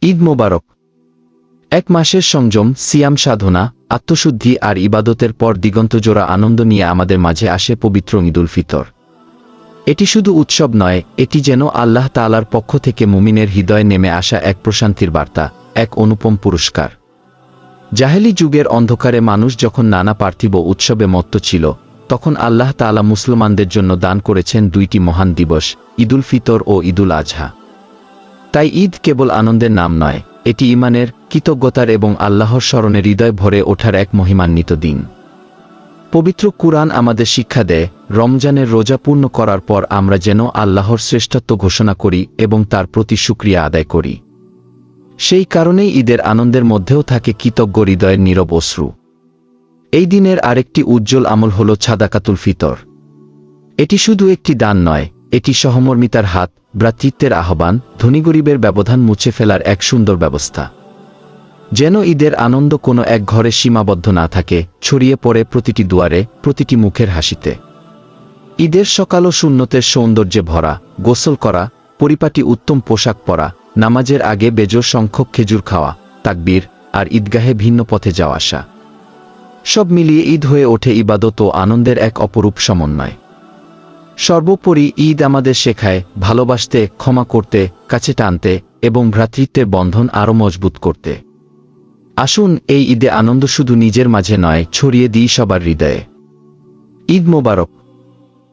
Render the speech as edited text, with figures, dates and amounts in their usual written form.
ঈদ মোবারক। এক মাসের সংযম, সিয়াম সাধনা, আত্মশুদ্ধি আর ইবাদতের পর দিগন্তজোড়া আনন্দ নিয়ে আমাদের মাঝে আসে পবিত্র ঈদুল ফিতর। এটি শুধু উৎসব নয়, এটি যেন আল্লাহ তাআলার পক্ষ থেকে মুমিনের হৃদয়ে নেমে আসা এক প্রশান্তির বার্তা, এক অনুপম পুরস্কার। জাহেলি যুগের অন্ধকারে মানুষ যখন নানা পার্থিব উৎসবে মত্ত ছিল, তখন আল্লাহ তাআলা মুসলমানদের জন্য দান করেছেন দুইটি মহান দিবস, ঈদুল ফিতর ও ঈদুল আজহা। তাই ঈদ কেবল আনন্দের নাম নয়, এটি ঈমানের, কৃতজ্ঞতার এবং আল্লাহর স্মরণে হৃদয় ভরে ওঠার এক মহিমান্বিত দিন। পবিত্র কুরআন আমাদের শিক্ষা দেয়, রমজানের রোজা পূর্ণ করার পর আমরা যেন আল্লাহর শ্রেষ্ঠত্ব ঘোষণা করি এবং তার প্রতি শুকরিয়া আদায় করি। সেই কারণেই ঈদের আনন্দের মধ্যেও থাকে কৃতজ্ঞ হৃদয়ের নীরব অশ্রু। এই দিনের আরেকটি উজ্জ্বল আমল হল সাদাকাতুল ফিতর। এটি শুধু একটি দান নয়, এটি সহমর্মিতার হাত, ভ্রাতৃত্বের আহ্বান, ধনী গরিবের ব্যবধান মুছে ফেলার এক সুন্দর ব্যবস্থা। যেন ঈদের আনন্দ কোনো এক ঘরে সীমাবদ্ধ না থাকে, ছড়িয়ে পড়ে প্রতিটি দুয়ারে, প্রতিটি মুখের হাসিতে। ঈদের সকালও সুন্নতের সৌন্দর্যে ভরা, গোসল করা, পরিপাটি উত্তম পোশাক পরা, নামাজের আগে বেজোড় সংখ্যক খেজুর খাওয়া, তাকবীর, আর ঈদগাহে ভিন্ন পথে যাওয়া আসা। সব মিলিয়ে ঈদ হয়ে ওঠে ইবাদত ও আনন্দের এক অপরূপ সমন্বয়। সর্বোপরি ঈদ আমাদের শেখায় ভালোবাসতে, ক্ষমা করতে, কাছে টানতে এবং ভ্রাতৃত্বের বন্ধন আরও মজবুত করতে। আসুন এই ঈদে আনন্দ শুধু নিজের মাঝে নয়, ছড়িয়ে দিই সবার হৃদয়ে। ঈদ মোবারক।